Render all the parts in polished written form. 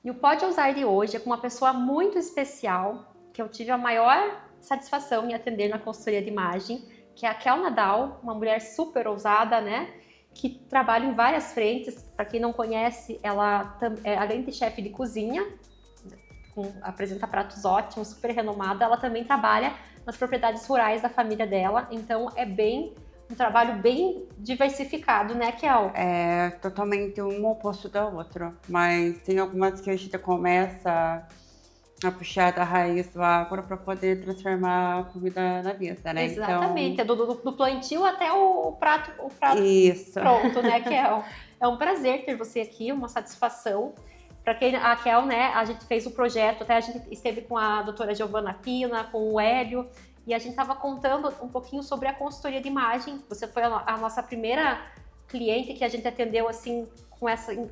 E o Pode Ousar de hoje é com uma pessoa muito especial, que eu tive a maior satisfação em atender na consultoria de imagem, que é a Kel Nadal, uma mulher super ousada, né? Que trabalha em várias frentes. Para quem não conhece, ela além de chefe de cozinha, apresenta pratos ótimos, super renomada, ela também trabalha nas propriedades rurais da família dela. Então é bem um trabalho bem diversificado, né, Kel? É totalmente um oposto da outra, mas tem algumas que a gente começa a puxar da raiz do agro para poder transformar a comida na mesa, né? Exatamente, Então, é do plantio até o prato isso. pronto, né, Kel? É um prazer ter você aqui, uma satisfação. Para quem a Kel, né, a gente fez o projeto, até a gente esteve com a doutora Giovana Pina, com o Hélio, e a gente estava contando um pouquinho sobre a consultoria de imagem. Você foi a nossa primeira cliente que a gente atendeu assim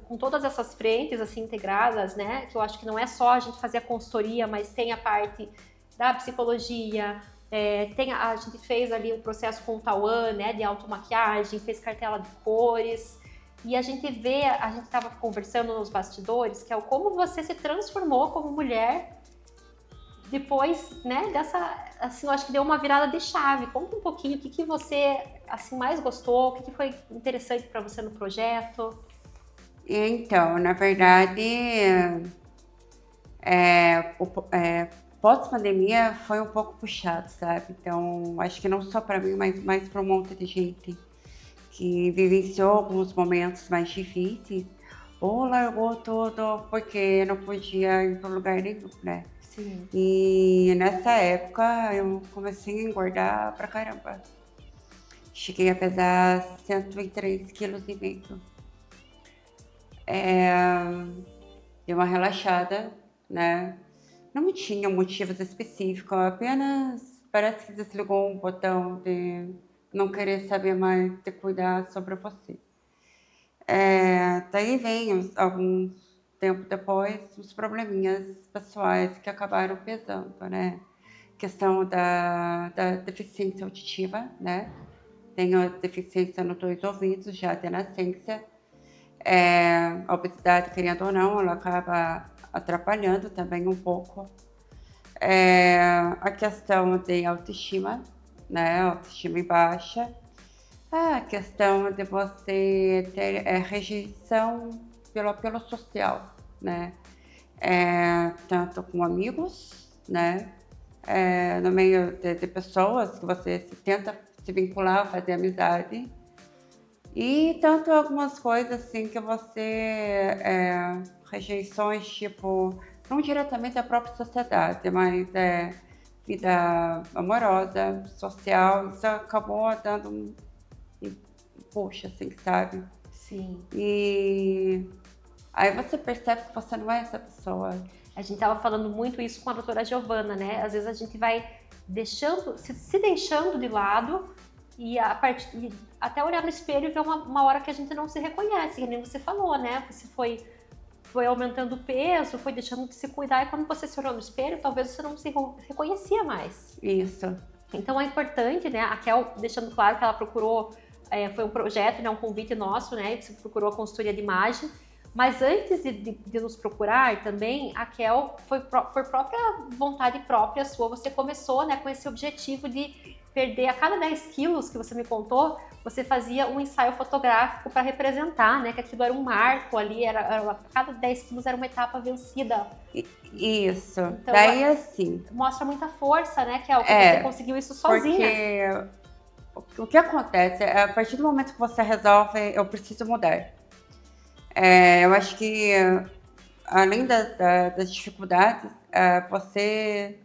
com todas essas frentes assim integradas, né? Que eu acho que não é só a gente fazer a consultoria, mas tem a parte da psicologia, a gente fez ali o processo com o Tauan, né, de automaquiagem, fez cartela de cores, e a gente estava conversando nos bastidores, que é o como você se transformou como mulher depois, né, assim, eu acho que deu uma virada de chave. Conta um pouquinho o que você, assim, mais gostou, o que foi interessante para você no projeto. Então, na verdade, pós-pandemia foi um pouco puxado, sabe? Então, acho que não só para mim, mas mais para um monte de gente que vivenciou alguns momentos mais difíceis ou largou tudo porque não podia ir para lugar nenhum, né? Sim. E nessa época eu comecei a engordar pra caramba. Cheguei a pesar 103,5 kg. Dei uma relaxada, né? Não tinha motivos específicos, apenas parece que desligou um botão de não querer saber mais de cuidar sobre você. Daí vem alguns tempo depois os probleminhas pessoais que acabaram pesando, né? Questão da deficiência auditiva, né? Tenho deficiência nos dois ouvidos já de nascença. A obesidade, querendo ou não, ela acaba atrapalhando também um pouco. A questão de autoestima, né? Autoestima em baixa. A questão de você ter rejeição pelo apelo social, né? Tanto com amigos, né? No meio de pessoas que você tenta se vincular, fazer amizade. E tanto algumas coisas assim que você. Rejeições, tipo, não diretamente da própria sociedade, mas vida amorosa, social, isso acabou dando um puxa, assim, sabe? Sim. E aí você percebe que você não é essa pessoa. A gente estava falando muito isso com a doutora Giovana, né? Às vezes a gente vai se deixando de lado e até olhar no espelho e ver uma hora que a gente não se reconhece, que nem você falou, né? Você foi aumentando o peso, foi deixando de se cuidar, e quando você se olhou no espelho, talvez você não se reconhecia mais. Isso. Então é importante, né? A Kel deixando claro que ela procurou, foi um projeto, né, um convite nosso, né? Você procurou a consultoria de imagem. Mas antes de nos procurar também, a Kel foi por própria vontade própria sua, você começou, né, com esse objetivo de perder a cada 10 quilos que você me contou, você fazia um ensaio fotográfico para representar, né, que aquilo era um marco ali, a cada 10 quilos era uma etapa vencida. Isso. Então, Daí assim. mostra muita força, né, Kel, que você conseguiu isso sozinha. Porque o que acontece é, a partir do momento que você resolve, eu preciso mudar. Eu acho que, além das dificuldades, você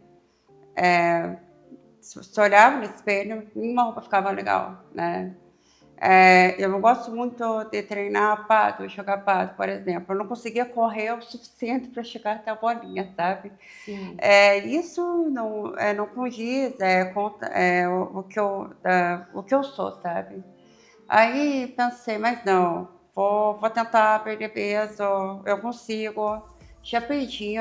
se olhava no espelho, nenhuma roupa ficava legal, né? Eu não gosto muito de treinar paddle, jogar paddle, por exemplo. Eu não conseguia correr o suficiente para chegar até a bolinha, sabe? Sim. Isso não condiz com o que eu sou, sabe? Aí pensei, mas não, vou tentar perder peso, eu consigo. Já perdi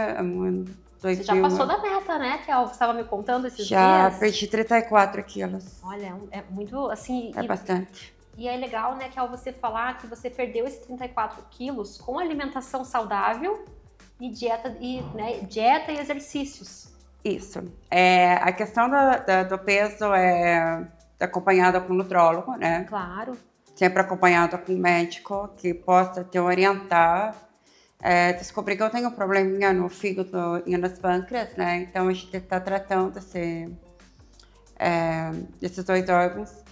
Você já passou da meta, né, Kel? Você estava me contando esses já dias. perdi 34 quilos. Olha, é muito, assim, É bastante. e é legal, né, que ao você falar que você perdeu esses 34 quilos com alimentação saudável e dieta e exercícios. Isso. A questão do peso é acompanhada com nutrólogo, né? Claro. Sempre acompanhada com um médico que possa te orientar. Descobri que eu tenho um probleminha no fígado e nas pâncreas, né? Então a gente está tratando desses 2 órgãos.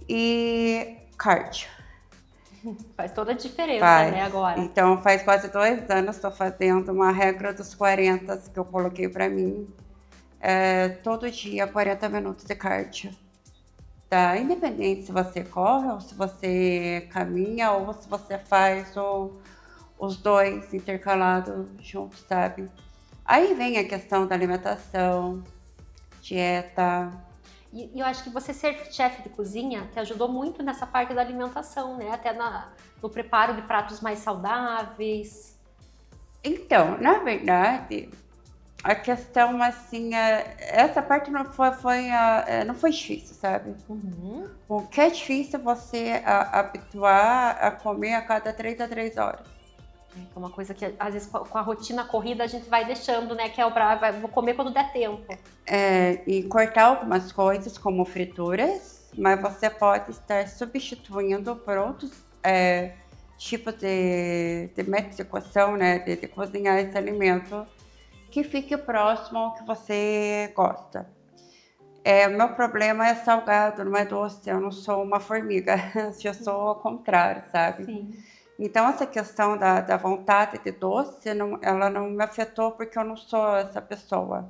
E cardio. Faz toda a diferença, né, agora. Então faz quase 2 anos estou fazendo uma regra dos 40 que eu coloquei para mim. Todo dia 40 minutos de cardio. Tá? Independente se você corre ou se você caminha ou se você faz os 2 intercalados juntos, sabe? Aí vem a questão da alimentação, dieta. E eu acho que você ser chefe de cozinha te ajudou muito nessa parte da alimentação, né? Até no preparo de pratos mais saudáveis. Então, na verdade, a questão, assim, essa parte não foi difícil, sabe? Uhum. O que é difícil é você habituar a comer a cada 3 a 3 horas. É uma coisa que, às vezes, com a rotina corrida, a gente vai deixando, né? Que vou comer quando der tempo. E cortar algumas coisas, como frituras, mas você pode estar substituindo por outros tipos de métodos de equação, né? De cozinhar esse alimento que fique próximo ao que você gosta. Meu problema é salgado, não é doce. Eu não sou uma formiga, eu sou ao contrário, sabe? Sim. Então, essa questão da vontade de doce, ela não me afetou porque eu não sou essa pessoa.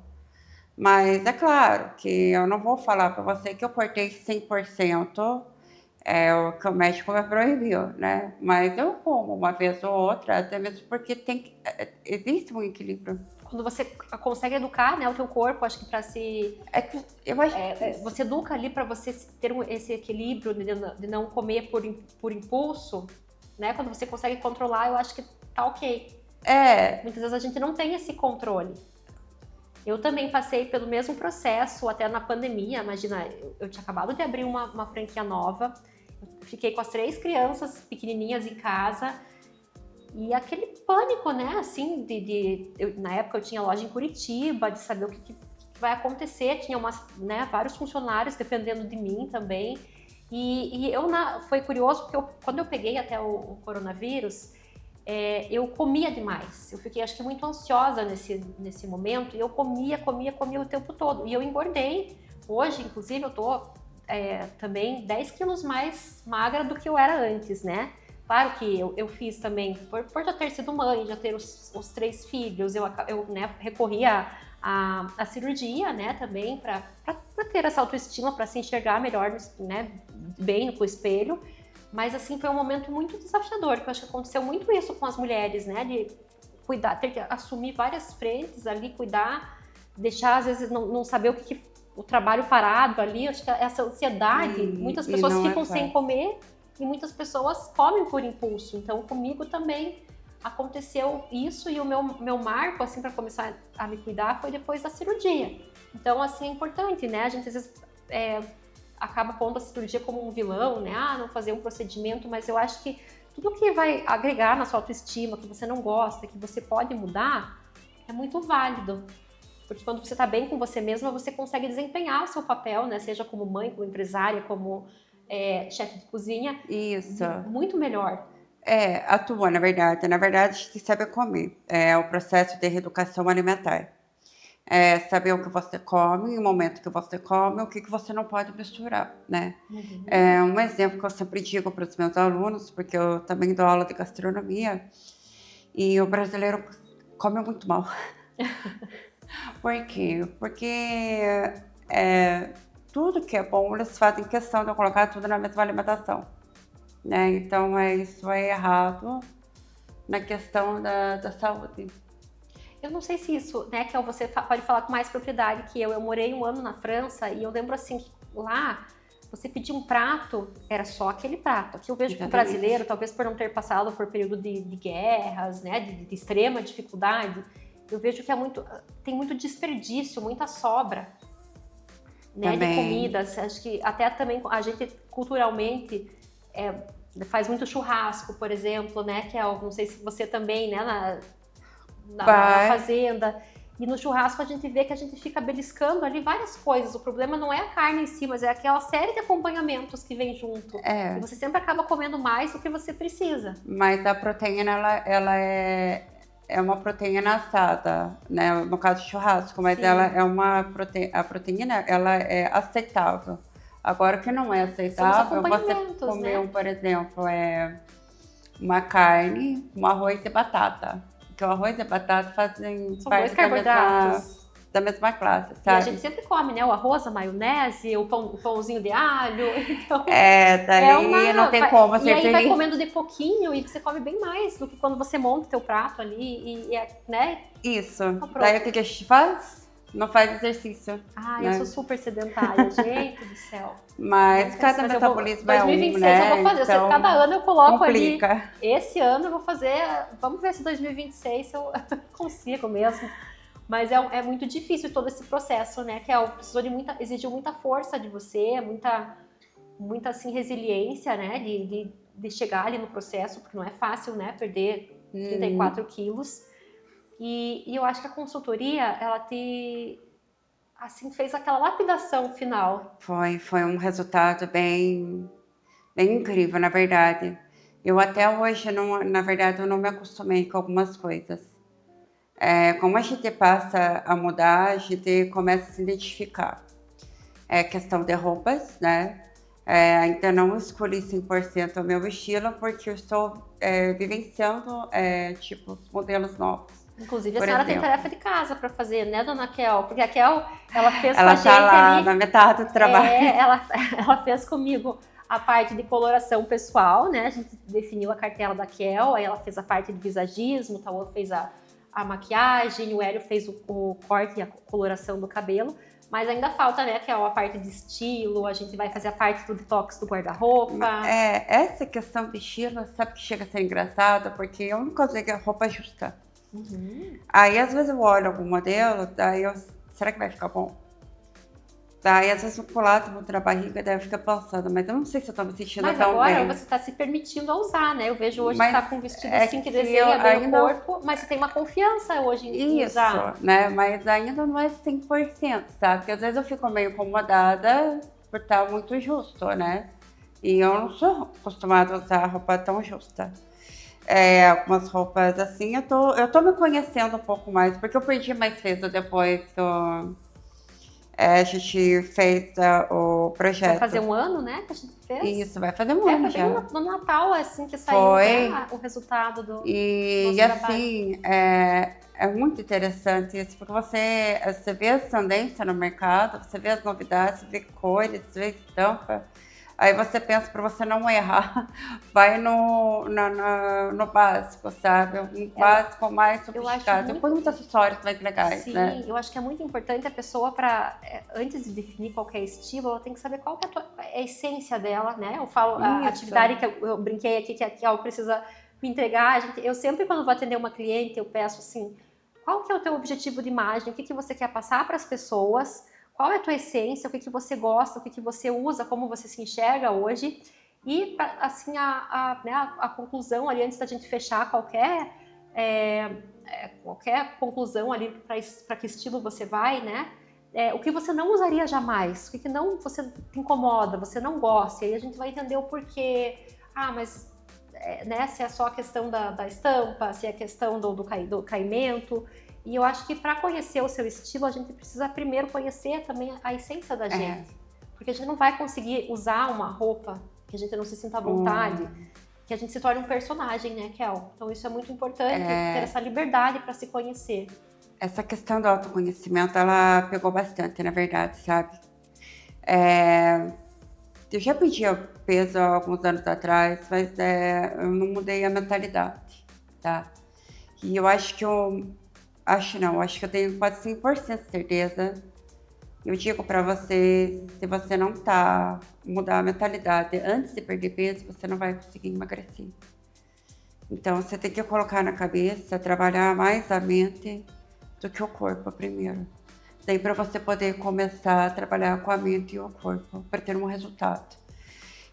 Mas é claro que eu não vou falar para você que eu cortei 100%, o que o médico me proibiu, né? Mas eu como uma vez ou outra, até mesmo porque existe um equilíbrio. Quando você consegue educar, né, o teu corpo, acho que para se... Eu acho você educa ali para você ter esse equilíbrio de não comer por impulso, né? Quando você consegue controlar, eu acho que tá ok. Muitas vezes a gente não tem esse controle. Eu também passei pelo mesmo processo até na pandemia. Imagina, eu tinha acabado de abrir uma franquia nova, eu fiquei com as 3 crianças pequenininhas em casa e aquele pânico, né? Assim, na época eu tinha loja em Curitiba, de saber o que vai acontecer. Tinha vários funcionários dependendo de mim também. E foi curioso porque quando eu peguei até o coronavírus, eu comia demais. Eu fiquei, acho que, muito ansiosa nesse momento e eu comia o tempo todo. E eu engordei. Hoje, inclusive, eu tô também 10 quilos mais magra do que eu era antes, né? Claro que eu fiz também, por já ter sido mãe, já ter os 3 filhos, eu recorri à cirurgia, né, também, para ter essa autoestima, para se enxergar melhor, né, bem no espelho. Mas, assim, foi um momento muito desafiador, que eu acho que aconteceu muito isso com as mulheres, né, de cuidar, ter que assumir várias frentes ali, cuidar, deixar, às vezes, não saber o trabalho parado ali. Acho que essa ansiedade, muitas pessoas ficam sem comer e muitas pessoas comem por impulso. Então, comigo também aconteceu isso, e o meu marco, assim, para começar a me cuidar foi depois da cirurgia. Então, assim, é importante, né? A gente, às vezes, acaba pondo a cirurgia como um vilão, né? Não fazer um procedimento, mas eu acho que tudo que vai agregar na sua autoestima, que você não gosta, que você pode mudar, é muito válido. Porque quando você está bem com você mesma, você consegue desempenhar o seu papel, né? Seja como mãe, como empresária, como chefe de cozinha. Isso. Muito melhor. Atua, na verdade. Na verdade, a gente sabe comer. É o processo de reeducação alimentar. Saber o que você come, o momento que você come, o que você não pode misturar, né? Uhum. Um exemplo que eu sempre digo para os meus alunos, porque eu também dou aula de gastronomia, e o brasileiro come muito mal. Por quê? Porque tudo que é bom, eles fazem questão de eu colocar tudo na mesma alimentação, né? Então, isso é errado na questão da saúde. Eu não sei se isso, né, que você pode falar com mais propriedade que eu. Eu morei 1 ano na França e eu lembro, assim, que lá você pedia um prato, era só aquele prato. Aqui eu vejo que o brasileiro, talvez por não ter passado por período de guerras, né, de extrema dificuldade, eu vejo que tem muito desperdício, muita sobra, né, de comidas. Acho que até também a gente culturalmente faz muito churrasco, por exemplo, né, que não sei se você também, né, na fazenda. E no churrasco a gente vê que a gente fica beliscando ali várias coisas. O problema não é a carne em si, mas é aquela série de acompanhamentos que vem junto. E você sempre acaba comendo mais do que você precisa. Mas a proteína, ela é uma proteína assada, né? No caso do churrasco, mas Sim. ela é a proteína, ela é aceitável. Agora, o que não é aceitável, você comer, né? por exemplo, uma carne, um arroz e batata. Porque o arroz e a batata fazem São parte dois carboidratos da mesma classe, sabe? E a gente sempre come, né? O arroz, a maionese, o pãozinho de alho. Então, daí não tem como ser E aí feliz. vai comendo de pouquinho e você come bem mais do que quando você monta o teu prato ali, né? Isso. Então, daí o que a gente faz? Não faz exercício. Eu sou super sedentária, gente do céu. Mas cada metabolismo 2026 né? eu vou fazer. Então, cada ano eu coloco complica. Ali. Esse ano eu vou fazer. Vamos ver se 2026 eu consigo mesmo. Mas é muito difícil todo esse processo, né? Que exigiu muita força de você, muita assim, resiliência, né? De chegar ali no processo, porque não é fácil, né? Perder 34 quilos. E eu acho que a consultoria, ela assim, fez aquela lapidação final. Foi um resultado bem incrível, na verdade. Eu até hoje, na verdade, eu não me acostumei com algumas coisas. Como a gente passa a mudar, a gente começa a se identificar. Questão de roupas, né? Ainda não escolhi 100% o meu estilo, porque eu estou vivenciando os modelos novos. Inclusive, a senhora tem tarefa de casa para fazer, né, dona Kel? Porque a Kel, ela fez ela com a gente lá ali, na metade do trabalho. Ela fez comigo a parte de coloração pessoal, né? A gente definiu a cartela da Kel, aí ela fez a parte de visagismo, o Tauan fez a maquiagem, o Hélio fez o corte e a coloração do cabelo. Mas ainda falta, né, que é a parte de estilo, a gente vai fazer a parte do detox do guarda-roupa. Essa questão de estilo, sabe que chega a ser engraçada, porque eu não consigo a roupa justa. Aí, às vezes, eu olho algum modelo, será que vai ficar bom? Daí, às vezes, eu pulo muito na barriga, daí eu fico pensando, mas eu não sei se eu tô me sentindo tão bem. Mas agora você tá se permitindo a usar, né? Eu vejo hoje que tá com um vestido assim que desenha bem o corpo, mas você tem uma confiança hoje em usar. Isso, né? Mas ainda não é 100%, sabe? Porque às vezes eu fico meio incomodada por estar muito justo, né? E eu não sou acostumada a usar roupa tão justa. Algumas roupas assim, eu tô me conhecendo um pouco mais, porque eu perdi mais peso depois que a gente fez o projeto. Vai fazer um ano, né, que a gente fez? Isso, vai fazer um ano já. No Natal, assim, que saiu, né, o resultado do E assim, é muito interessante isso, porque você vê as tendências no mercado, você vê as novidades, você vê cores, você vê estampa. Aí você pensa, para você não errar, vai no básico, sabe? Um básico mais sofisticado. Depois muitos acessórios mais legais, né? Sim, eu acho que é muito importante a pessoa, antes de definir qualquer estilo, ela tem que saber qual que é a essência dela, né? Eu falo, a atividade que eu brinquei aqui, que a Kel precisa me entregar. Eu sempre, quando vou atender uma cliente, eu peço assim, qual que é o teu objetivo de imagem? O que você quer passar para as pessoas? Qual é a tua essência, o que você gosta, o que você usa, como você se enxerga hoje. E, assim, a conclusão ali, antes da gente fechar qualquer conclusão ali para que estilo você vai, né? O que você não usaria jamais, o que não você te incomoda, você não gosta. E aí a gente vai entender o porquê. Mas né, se é só a questão da estampa, se é a questão do caimento. E eu acho que para conhecer o seu estilo, a gente precisa primeiro conhecer também a essência da gente. Porque a gente não vai conseguir usar uma roupa que a gente não se sinta à vontade, que a gente se torne um personagem, né, Kel? Então isso é muito importante, ter essa liberdade para se conhecer. Essa questão do autoconhecimento, ela pegou bastante, na verdade, sabe? Eu já pedi peso há alguns anos atrás, mas eu não mudei a mentalidade, tá? E eu acho que acho que eu tenho quase 100% de certeza. Eu digo para você, se você não mudar a mentalidade antes de perder peso, você não vai conseguir emagrecer. Então, você tem que colocar na cabeça, trabalhar mais a mente do que o corpo primeiro. Daí para você poder começar a trabalhar com a mente e o corpo, para ter um resultado.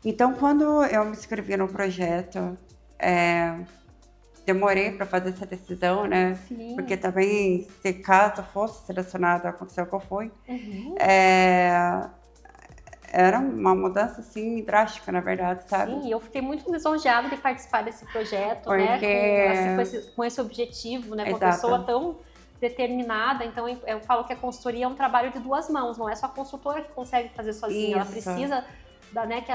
Então, quando eu me inscrevi no projeto, demorei para fazer essa decisão, né? Sim. Porque também, se caso fosse selecionada, aconteceu o que eu fui, Uhum. era uma mudança, assim, drástica, na verdade, sabe? Sim, eu fiquei muito lisonjeada de participar desse projeto, né? Porque... assim, com esse objetivo, né? Com uma Exato. pessoa tão determinada. Então, eu falo que a consultoria é um trabalho de duas mãos, não é só a consultora que consegue fazer sozinha. Ela Isso. precisa né, que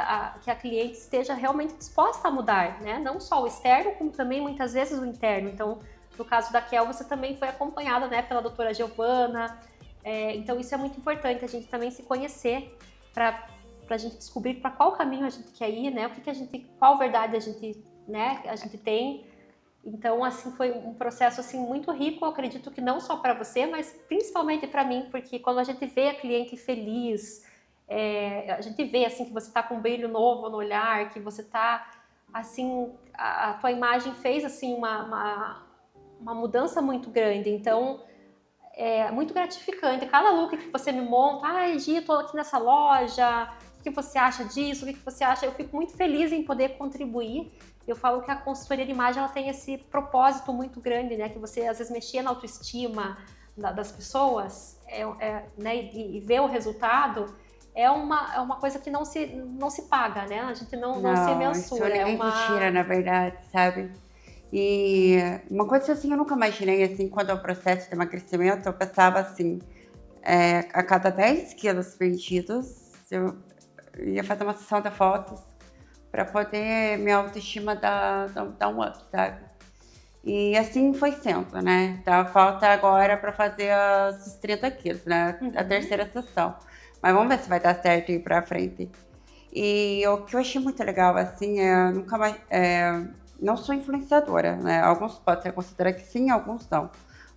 a cliente esteja realmente disposta a mudar, né? Não só o externo, como também, muitas vezes, o interno. Então, no caso da Kel, você também foi acompanhada, né, pela doutora Giovana. Então, isso é muito importante, a gente também se conhecer para a gente descobrir para qual caminho a gente quer ir, né? Qual verdade a gente tem. Então, assim, foi um processo assim muito rico, eu acredito que não só para você, mas principalmente para mim, porque quando a gente vê a cliente feliz, a gente vê assim que você está com um brilho novo no olhar, que você está assim, a tua imagem fez assim uma mudança muito grande. Então, é muito gratificante. Cada look que você me monta, ai, Gi, tô aqui nessa loja, o que você acha disso? O que você acha? Eu fico muito feliz em poder contribuir. Eu falo que a consultoria de imagem ela tem esse propósito muito grande, né? Que você às vezes mexer na autoestima das pessoas, né? E ver o resultado é uma coisa que não se paga, né? A gente não se mensura. Isso ninguém te tira, na verdade, sabe? E uma coisa assim, eu nunca imaginei, assim, quando é o processo de emagrecimento, eu pensava assim, a cada 10 quilos perdidos, eu ia fazer uma sessão de fotos para poder minha autoestima dar um up, sabe? E assim foi sendo, né? Então, falta agora para fazer os 30 quilos, né? A terceira sessão. Mas vamos ver se vai dar certo ir pra frente. E o que eu achei muito legal, assim, nunca mais... não sou influenciadora, né? Alguns podem ser considerados que sim, alguns não.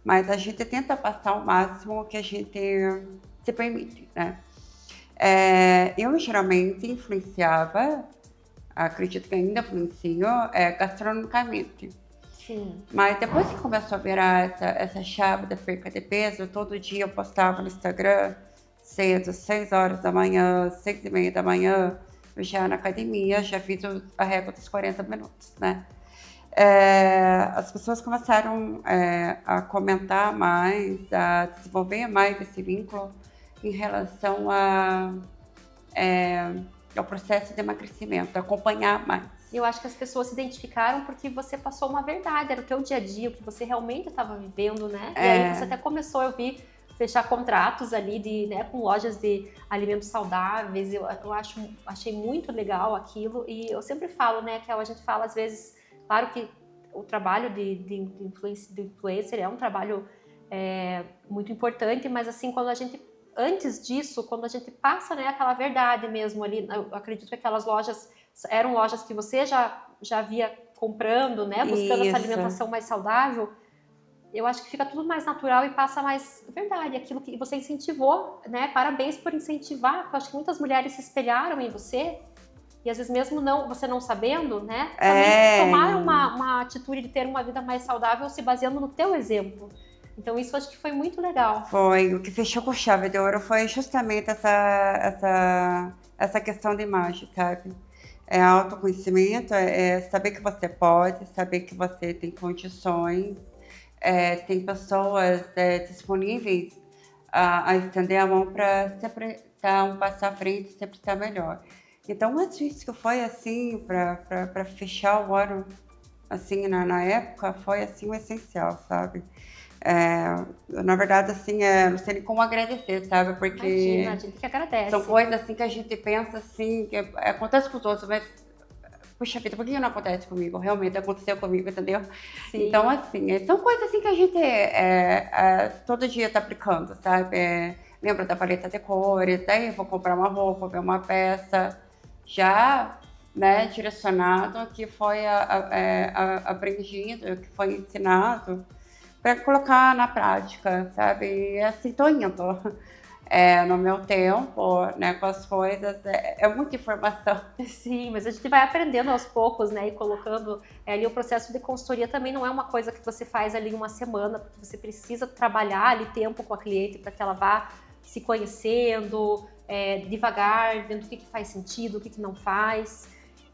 Mas a gente tenta passar o máximo que a gente se permite, né? Eu geralmente influenciava, acredito que ainda influencio, gastronomicamente. Sim. Mas depois que começou a virar essa chave da perca de peso, todo dia eu postava no Instagram, cedo, 6 horas da manhã, 6h30 da manhã, eu já na academia, já fiz a régua dos 40 minutos, né? As pessoas começaram a comentar mais, a desenvolver mais esse vínculo em relação ao processo de emagrecimento, acompanhar mais. Eu acho que as pessoas se identificaram porque você passou uma verdade, era o teu dia a dia, o que você realmente estava vivendo, né? E aí você até começou, eu vi, fechar contratos ali com lojas de alimentos saudáveis. Eu achei muito legal aquilo. E eu sempre falo, né, que a gente fala às vezes, claro que o trabalho de influencer é um trabalho muito importante, mas assim, antes disso, quando a gente passa, né, aquela verdade mesmo ali, eu acredito que aquelas lojas eram lojas que você já via comprando, né, buscando essa alimentação mais saudável. Eu acho que fica tudo mais natural e passa mais verdade, aquilo que você incentivou, né? Parabéns por incentivar, porque eu acho que muitas mulheres se espelharam em você e às vezes mesmo você não sabendo, né? Também tomaram uma atitude de ter uma vida mais saudável se baseando no teu exemplo. Então isso eu acho que foi muito legal. Foi, o que fechou com chave de ouro foi justamente essa questão de imagem, sabe? É autoconhecimento, é saber que você pode, saber que você tem condições, tem pessoas disponíveis a estender a mão para sempre estar um passo à frente, sempre estar melhor. Então, o exercício que foi assim, para fechar o ano, assim, na época, foi assim o essencial, sabe? Na verdade, assim, não sei nem como agradecer, sabe? Porque Imagina, a gente que agradece. São coisas assim que a gente pensa assim, que acontece com os outros, mas puxa vida, por que não acontece comigo? Realmente aconteceu comigo, entendeu? Sim. Então, assim, são coisas assim que a gente todo dia tá aplicando, sabe? Lembra da paleta de cores, daí eu vou comprar uma roupa, ver uma peça, já, né, direcionado, que foi aprendido, que foi ensinado, para colocar na prática, sabe? E assim, tô indo. No meu tempo, né, com as coisas, é muita informação. Sim, mas a gente vai aprendendo aos poucos, né, e colocando ali o processo de consultoria também não é uma coisa que você faz ali em uma semana, porque você precisa trabalhar ali tempo com a cliente para que ela vá se conhecendo, devagar, vendo o que faz sentido, o que não faz.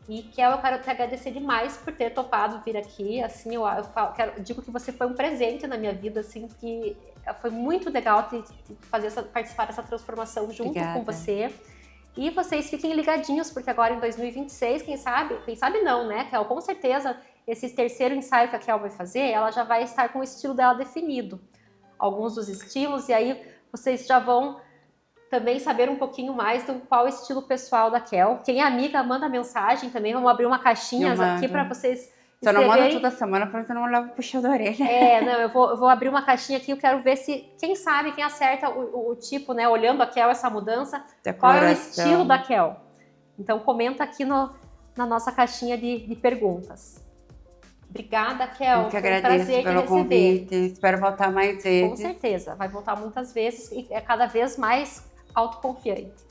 E, Kel, eu quero te agradecer demais por ter topado vir aqui. Assim, digo que você foi um presente na minha vida, assim, que foi muito legal participar dessa transformação junto Obrigada. com você. E vocês fiquem ligadinhos, porque agora em 2026, quem sabe não, né, Kel? Com certeza, esse terceiro ensaio que a Kel vai fazer, ela já vai estar com o estilo dela definido. Alguns dos estilos, e aí vocês já vão também saber um pouquinho mais do qual estilo pessoal da Kel. Quem é amiga, manda mensagem também. Vamos abrir uma caixinha aqui para vocês Só não manda toda semana para você não levar puxão da orelha. Não, eu vou abrir uma caixinha aqui. Eu quero ver se, quem sabe, quem acerta o tipo, né? Olhando a Kel, essa mudança, qual é o estilo da Kel. Então comenta aqui na nossa caixinha de perguntas. Obrigada, Kel. Eu que agradeço pelo convite. Espero voltar mais vezes. Com certeza, vai voltar muitas vezes e é cada vez mais autoconfiante.